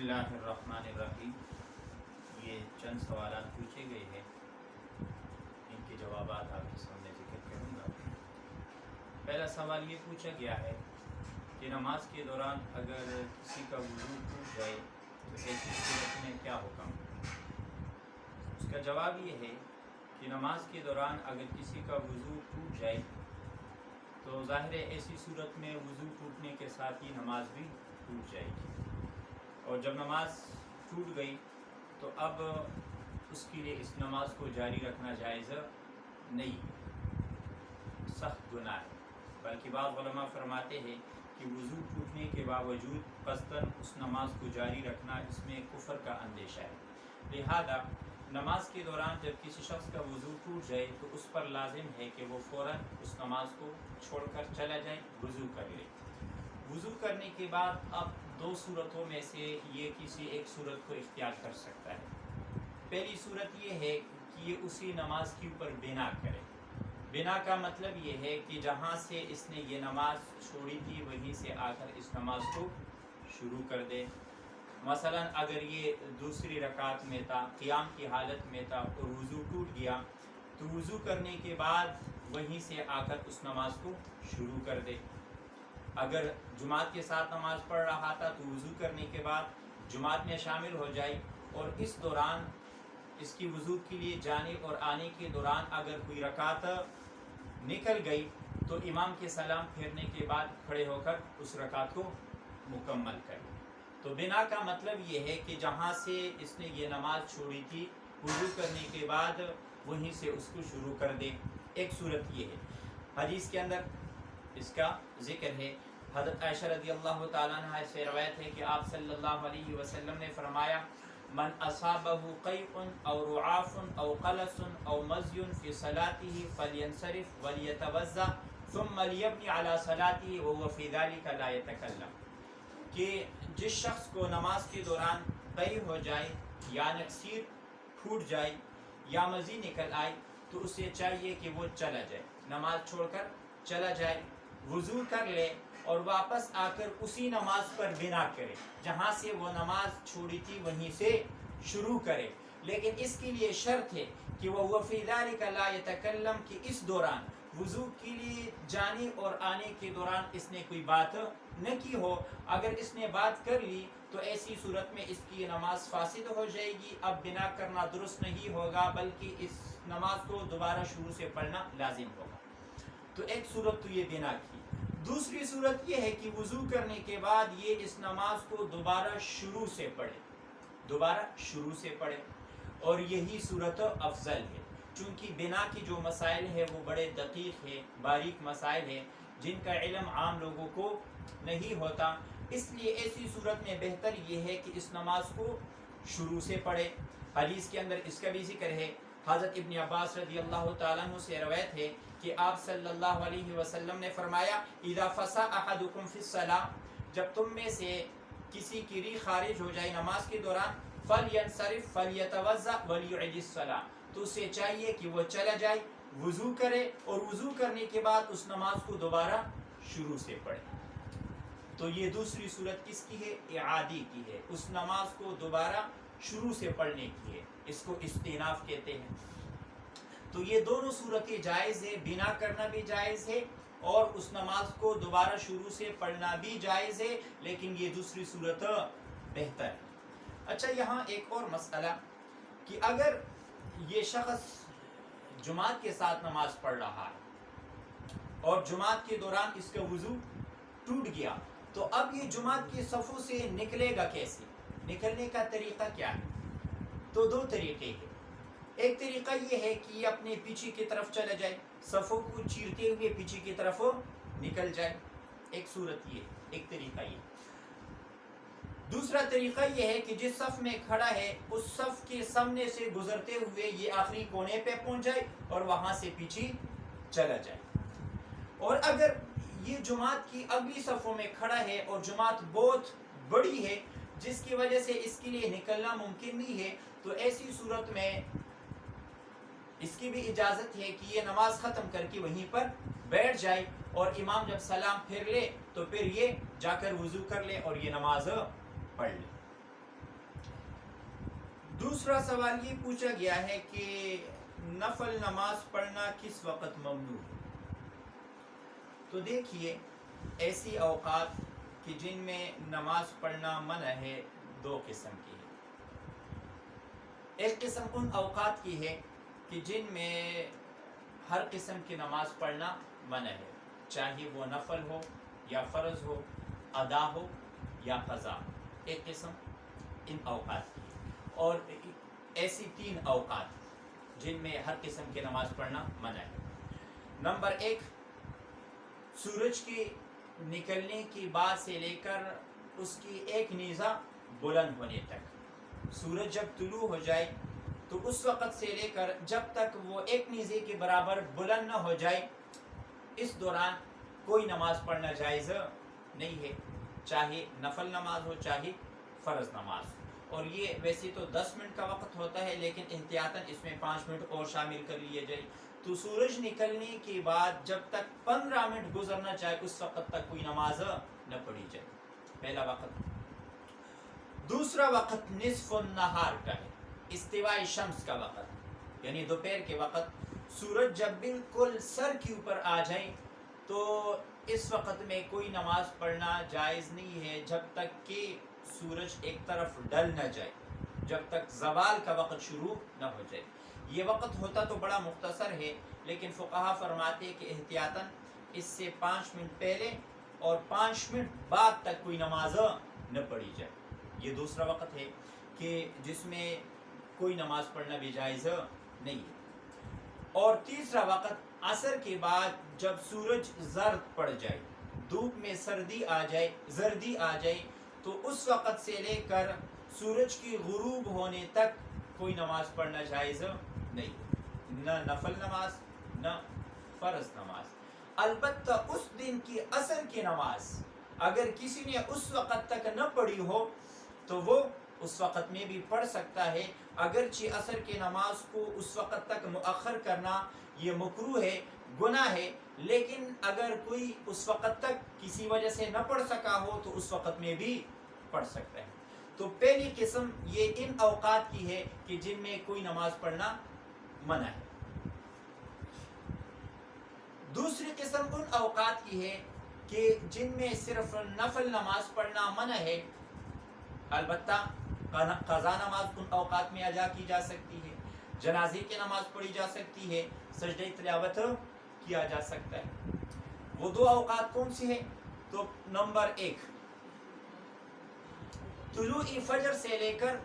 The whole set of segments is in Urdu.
اللہ الرحمن الرحیم۔ یہ چند سوالات پوچھے گئے ہیں، ان کے جوابات آپ کے سامنے ذکر کروں گا۔ پہلا سوال یہ پوچھا گیا ہے کہ نماز کے دوران اگر کسی کا وضو ٹوٹ جائے تو ایسی صورت میں کیا حکم؟ اس کا جواب یہ ہے کہ نماز کے دوران اگر کسی کا وضو ٹوٹ جائے تو ظاہر ہے ایسی صورت میں وضو ٹوٹنے کے ساتھ ہی نماز بھی ٹوٹ جائے گی، اور جب نماز ٹوٹ گئی تو اب اس کے لیے اس نماز کو جاری رکھنا جائز نہیں، سخت گناہ ہے۔ بلکہ بعض علماء فرماتے ہیں کہ وضو ٹوٹنے کے باوجود قصداً اس نماز کو جاری رکھنا اس میں کفر کا اندیشہ ہے۔ لہذا نماز کے دوران جب کسی شخص کا وضو ٹوٹ جائے تو اس پر لازم ہے کہ وہ فوراً اس نماز کو چھوڑ کر چلا جائے، وضو کر لے۔ وضو کرنے کے بعد اب دو صورتوں میں سے یہ کسی ایک صورت کو اختیار کر سکتا ہے۔ پہلی صورت یہ ہے کہ یہ اسی نماز کے اوپر بنا کرے۔ بنا کا مطلب یہ ہے کہ جہاں سے اس نے یہ نماز چھوڑی تھی وہیں سے آ کر اس نماز کو شروع کر دے۔ مثلا اگر یہ دوسری رکعت میں تھا، قیام کی حالت میں تھا اور وضو ٹوٹ گیا تو وضو کرنے کے بعد وہیں سے آ کر اس نماز کو شروع کر دے۔ اگر جماعت کے ساتھ نماز پڑھ رہا تھا تو وضو کرنے کے بعد جماعت میں شامل ہو جائے، اور اس دوران اس کی وضو کے لیے جانے اور آنے کے دوران اگر کوئی رکعت نکل گئی تو امام کے سلام پھیرنے کے بعد کھڑے ہو کر اس رکعت کو مکمل کرے۔ تو بنا کا مطلب یہ ہے کہ جہاں سے اس نے یہ نماز چھوڑی تھی وضو کرنے کے بعد وہیں سے اس کو شروع کر دے۔ ایک صورت یہ ہے، حدیث کے اندر اس کا ذکر ہے۔ حضرت عائشہ رضی اللہ تعالیٰ عنہ سے روایت ہے کہ آپ صلی اللہ علیہ وسلم نے فرمایا، من اصابہ قیء او رعاف او قلس او مزی فی صلاته فلینصرف ولیتوضا ثم لیبنی علی صلاته وهو فی ذلک لا یتکلم، کہ جس شخص کو نماز کے دوران قیء ہو جائے یا نکسیر پھوٹ جائے یا مزی نکل آئے تو اسے چاہیے کہ وہ چلا جائے، نماز چھوڑ کر چلا جائے، وضو کر لے اور واپس آ کر اسی نماز پر بنا کرے، جہاں سے وہ نماز چھوڑی تھی وہیں سے شروع کرے۔ لیکن اس کے لیے شرط ہے کہ وہ فی ذلک لا یتکلم، کہ اس دوران وضو کے لیے جانے اور آنے کے دوران اس نے کوئی بات نہ کی ہو۔ اگر اس نے بات کر لی تو ایسی صورت میں اس کی نماز فاسد ہو جائے گی، اب بنا کرنا درست نہیں ہوگا بلکہ اس نماز کو دوبارہ شروع سے پڑھنا لازم ہوگا۔ تو ایک صورت تو یہ بنا کی۔ دوسری صورت یہ ہے کہ وضو کرنے کے بعد یہ اس نماز کو دوبارہ شروع سے پڑھے، دوبارہ شروع سے پڑھے، اور یہی صورت افضل ہے، چونکہ بنا کی جو مسائل ہے وہ بڑے دقیق ہے، باریک مسائل ہیں جن کا علم عام لوگوں کو نہیں ہوتا، اس لیے ایسی صورت میں بہتر یہ ہے کہ اس نماز کو شروع سے پڑھے۔ حدیث کے اندر اس کا بھی ذکر ہے۔ حضرت ابن عباس رضی اللہ تعالیٰ عنہ سے روایت ہے کہ آپ صلی اللہ علیہ وسلم نے فرمایا، اذا فسا احدکم فی الصلاۃ، جب تم میں سے کسی کی ریح خارج ہو جائے نماز کے دوران، فلینصرف فلیتوضا ولیعد الصلاۃ، تو اسے چاہیے کہ وہ چلا جائے، وضو کرے، اور وضو کرنے کے بعد اس نماز کو دوبارہ شروع سے پڑھے۔ تو یہ دوسری صورت کس کی ہے؟ اعادی کی ہے، اس نماز کو دوبارہ شروع سے پڑھنے کی ہے، اس کو استئناف کہتے ہیں۔ تو یہ دونوں صورتیں جائز ہے، بنا کرنا بھی جائز ہے اور اس نماز کو دوبارہ شروع سے پڑھنا بھی جائز ہے، لیکن یہ دوسری صورت بہتر ہے۔ اچھا، یہاں ایک اور مسئلہ کہ اگر یہ شخص جماعت کے ساتھ نماز پڑھ رہا ہے اور جماعت کے دوران اس کا وضو ٹوٹ گیا تو اب یہ جماعت کی صفوں سے نکلے گا کیسے؟ نکلنے کا طریقہ کیا ہے؟ تو دو طریقے ہیں۔ ایک طریقہ یہ ہے کہ یہ اپنے پیچھے کی طرف چلا جائے، صفوں کو چیرتے ہوئے پیچھے کی طرف نکل جائے، ایک صورت یہ، ایک طریقہ یہ۔ دوسرا طریقہ یہ ہے کہ جس صف میں کھڑا ہے اس صف کے سامنے سے گزرتے ہوئے یہ آخری کونے پہ پہنچ جائے اور وہاں سے پیچھے چلا جائے۔ اور اگر یہ جماعت کی اگلی صفوں میں کھڑا ہے اور جماعت بہت بڑی ہے جس کی وجہ سے اس کے لیے نکلنا ممکن نہیں ہے، تو ایسی صورت میں اس کی بھی اجازت ہے کہ یہ نماز ختم کر کے وہیں پر بیٹھ جائے، اور امام جب سلام پھیر لے تو پھر یہ جا کر وضو کر لے اور یہ نماز پڑھ لے۔ دوسرا سوال یہ پوچھا گیا ہے کہ نفل نماز پڑھنا کس وقت ممنوع ہے؟ تو دیکھیے ایسی اوقات کہ جن میں نماز پڑھنا منع ہے دو قسم کی ہے۔ ایک قسم ان اوقات کی ہے کہ جن میں ہر قسم کی نماز پڑھنا منع ہے، چاہے وہ نفل ہو یا فرض ہو، ادا ہو یا قضا۔ ایک قسم ان اوقات کی ہے، اور ایسی تین اوقات جن میں ہر قسم کی نماز پڑھنا منع ہے۔ نمبر ایک، سورج کے نکلنے کی بعد سے لے کر اس کی ایک نیزہ بلند ہونے تک۔ سورج جب طلوع ہو جائے تو اس وقت سے لے کر جب تک وہ ایک نیزے کے برابر بلند نہ ہو جائے، اس دوران کوئی نماز پڑھنا جائز نہیں ہے، چاہے نفل نماز ہو چاہے فرض نماز ہو۔ اور یہ ویسے تو 10 منٹ کا وقت ہوتا ہے، لیکن احتیاطاً اس میں 5 منٹ اور شامل کر لیے جائے۔ تو سورج نکلنے کے بعد جب تک 15 منٹ گزرنا چاہے اس وقت تک کوئی نماز نہ پڑھی جائے، پہلا وقت۔ دوسرا وقت نصف النہار کا ہے، استواء شمس کا وقت، یعنی دوپہر کے وقت۔ سورج جب بالکل سر کے اوپر آ جائے تو اس وقت میں کوئی نماز پڑھنا جائز نہیں ہے جب تک کہ سورج ایک طرف ڈل نہ جائے، جب تک زوال کا وقت شروع نہ ہو جائے۔ یہ وقت ہوتا تو بڑا مختصر ہے، لیکن فقہا فرماتے کہ احتیاطاً اس سے 5 منٹ پہلے اور 5 منٹ بعد تک کوئی نماز نہ پڑھی جائے۔ یہ دوسرا وقت ہے کہ جس میں کوئی نماز پڑھنا بھی جائز نہیں ہے۔ اور تیسرا وقت عصر کے بعد جب سورج زرد پڑ جائے، دھوپ میں زردی آ جائے تو اس وقت سے لے کر سورج کی غروب ہونے تک کوئی نماز پڑھنا جائز نہیں، نہ نفل نماز نہ فرض نماز۔ البتہ اس دن کی عصر کی نماز اگر کسی نے اس وقت تک نہ پڑھی ہو تو وہ اس وقت میں بھی پڑھ سکتا ہے، اگرچہ عصر کی نماز کو اس وقت تک مؤخر کرنا یہ مکروہ ہے، گناہ ہے، لیکن اگر کوئی اس وقت تک کسی وجہ سے نہ پڑھ سکا ہو تو اس وقت میں بھی پڑھ سکتا ہے۔ تو پہلی قسم یہ ان اوقات کی ہے کہ جن میں کوئی نماز پڑھنا منع ہے۔ دوسری قسم ان اوقات کی ہے کہ جن میں صرف نفل نماز پڑھنا منع ہے، البتہ قضا نماز ان اوقات میں ادا کی جا سکتی ہے، جنازے کی نماز پڑھی جا سکتی ہے، سجدہ تلاوت کیا جا سکتا ہے۔ وہ دو اوقات کون سے ہیں؟ تو نمبر 1، طلوع فجر سے لے کر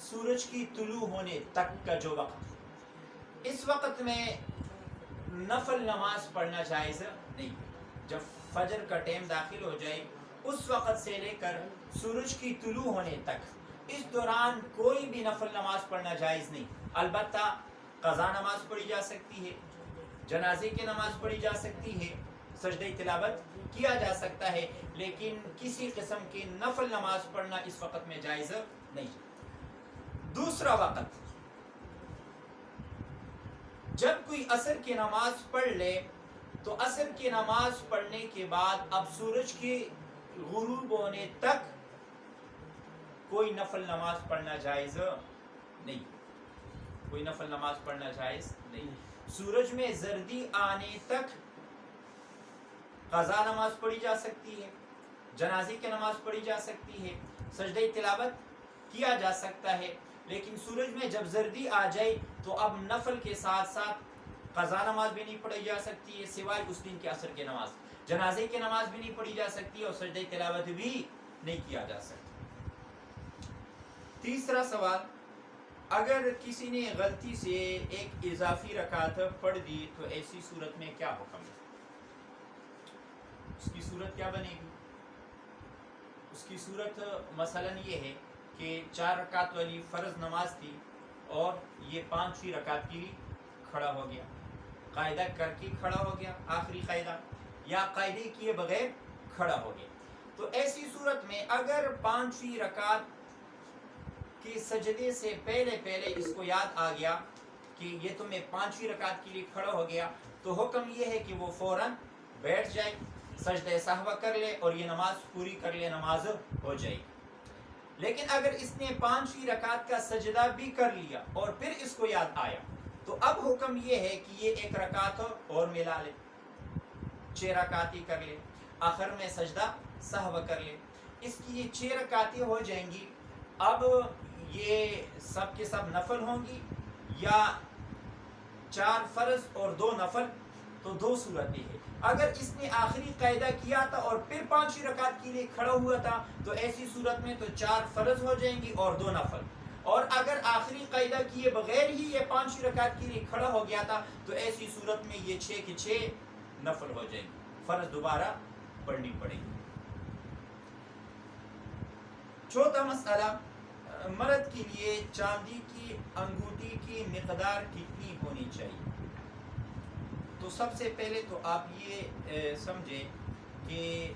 سورج کی طلوع ہونے تک کا جو وقت، اس وقت میں نفل نماز پڑھنا جائز نہیں۔ جب فجر کا ٹائم داخل ہو جائے اس وقت سے لے کر سورج کی طلوع ہونے تک، اس دوران کوئی بھی نفل نماز پڑھنا جائز نہیں۔ البتہ قضا نماز پڑھی جا سکتی ہے، جنازے کی نماز پڑھی جا سکتی ہے، سجدہ تلاوت کیا جا سکتا ہے، لیکن کسی قسم کی نفل نماز پڑھنا اس وقت میں جائز نہیں۔ دوسرا وقت، جب کوئی عصر کی نماز پڑھ لے تو عصر کی نماز پڑھنے کے بعد اب سورج کی غروب ہونے تک کوئی نفل نماز پڑھنا جائز نہیں، کوئی نفل نماز پڑھنا جائز نہیں۔ سورج میں زردی آنے تک قضا نماز پڑھی جا سکتی ہے، جنازے کی نماز پڑھی جا سکتی ہے، سجدہ تلاوت کیا جا سکتا ہے، لیکن سورج میں جب زردی آ جائے تو اب نفل کے ساتھ ساتھ قضا نماز بھی نہیں پڑھی جا سکتی ہے سوائے اس دن کے عصر کی نماز، جنازے کی نماز بھی نہیں پڑھی جا سکتی اور سجدہ تلاوت بھی نہیں کیا جا سکتا۔ تیسرا سوال، اگر کسی نے غلطی سے ایک اضافی رکعت پڑھ دی تو ایسی صورت میں کیا حکم ہے؟ اس کی صورت کیا بنے گی؟ اس کی صورت مثلاً یہ ہے کہ 4 رکعت والی فرض نماز تھی اور یہ 5ویں رکعت کے لیے کھڑا ہو گیا، قاعدہ کر کے کھڑا ہو گیا، آخری قاعدہ، یا قاعدے کیے بغیر کھڑا ہو گیا۔ تو ایسی صورت میں اگر 5ویں رکعت کے سجدے سے پہلے اس کو یاد آ گیا کہ یہ تو میں 5ویں رکعت کے لیے کھڑا ہو گیا، تو حکم یہ ہے کہ وہ فوراً بیٹھ جائے، سجدہ سہو کر لے اور یہ نماز پوری کر لے، نماز ہو جائے۔ لیکن اگر اس نے 5ویں رکعت کا سجدہ بھی کر لیا اور پھر اس کو یاد آیا تو اب حکم یہ ہے کہ یہ 1 رکعت اور ملا لے، 6 رکعتیں کر لے، آخر میں سجدہ سہو کر لے، اس کی یہ 6 رکعتیں ہو جائیں گی۔ اب یہ سب کے سب نفل ہوں گی یا 4 فرض اور 2 نفل، تو 2 صورتیں ہیں۔ اگر اس نے آخری قاعدہ کیا تھا اور پھر 5ویں رکعت کے لیے کھڑا ہوا تھا تو ایسی صورت میں تو 4 فرض ہو جائیں گی اور 2 نفل، اور اگر آخری قاعدہ کیے بغیر ہی یہ 5ویں رکعت کے لیے کھڑا ہو گیا تھا تو ایسی صورت میں یہ 6 کے 6 نفل ہو جائیں گے، فرض دوبارہ پڑھنی پڑے گی۔ چوتھا مسئلہ، مرد کے لیے چاندی کی انگوٹھی کی مقدار کتنی ہونی چاہیے؟ تو سب سے پہلے تو آپ یہ سمجھیں کہ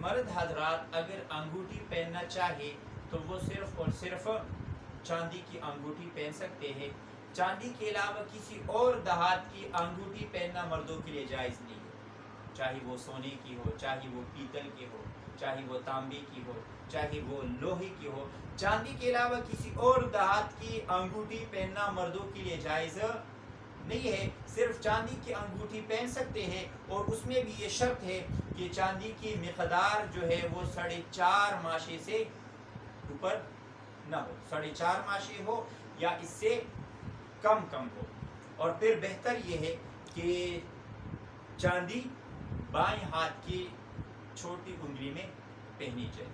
مرد حضرات اگر انگوٹھی پہننا چاہے تو وہ صرف اور صرف چاندی کی انگوٹھی پہن سکتے ہیں، چاندی کے علاوہ کسی اور دھات کی انگوٹھی پہننا مردوں کے لیے جائز نہیں ہے، چاہے وہ سونے کی ہو، چاہے وہ پیتل کی ہو، چاہے وہ تانبے کی ہو، چاہے وہ لوہے کی ہو، چاندی کے علاوہ کسی اور دھات کی انگوٹھی پہننا مردوں کے لیے جائز نہیں ہے، صرف چاندی کی انگوٹھی پہن سکتے ہیں، اور اس میں بھی یہ شرط ہے کہ چاندی کی مقدار جو ہے وہ 4.5 ماشے سے اوپر نہ ہو، 4.5 ماشے ہو یا اس سے کم ہو، اور پھر بہتر یہ ہے کہ چاندی بائیں ہاتھ کی چھوٹی انگلی میں پہنی جائے۔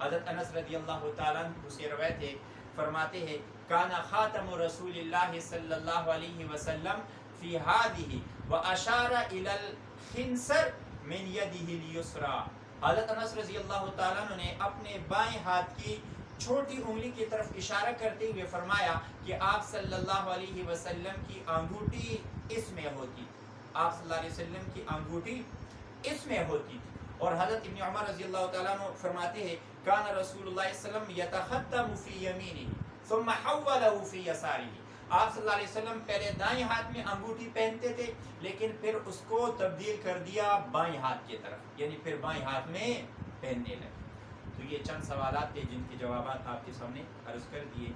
حضرت انس رضی اللہ تعالیٰ عنہ سے روایت ہے، فرماتے ہیں کانا خاتم رسول اللہ صلی اللہ علیہ وسلم فی ہادہ واشار الی الخنصر من یدہ الیسری۔ حضرت انس رضی اللہ تعالیٰ عنہ نے اپنے بائیں ہاتھ کی چھوٹی انگلی کی طرف اشارہ کرتے ہوئے فرمایا کہ آپ صلی اللہ علیہ وسلم کی انگوٹھی اس میں ہوتی، آپ صلی اللہ علیہ وسلم کی انگوٹھی اس میں ہوتی تھی۔ اور حضرت ابن عمر رضی اللہ تعالیٰ عنہ فرماتے ہیں کان رسول اللہ صلی اللہ علیہ وسلم یتختم فی یمینہ ثم حولہ فی یسارہ، آپ صلی اللہ علیہ وسلم پہلے دائیں ہاتھ میں انگوٹھی پہنتے تھے لیکن پھر اس کو تبدیل کر دیا بائیں ہاتھ کی طرف، یعنی پھر بائیں ہاتھ میں پہننے لگے۔ تو یہ چند سوالات تھے جن کے جوابات آپ کے سامنے عرض کر دیے۔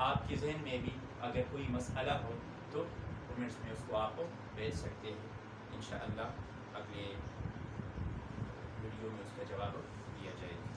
آپ کے ذہن میں بھی اگر کوئی مسئلہ ہو تو کمنٹس میں اس کو آپ بھیج سکتے ہیں، انشاءاللہ اگلے ویڈیو میں اس کا جواب دیا جائے گا۔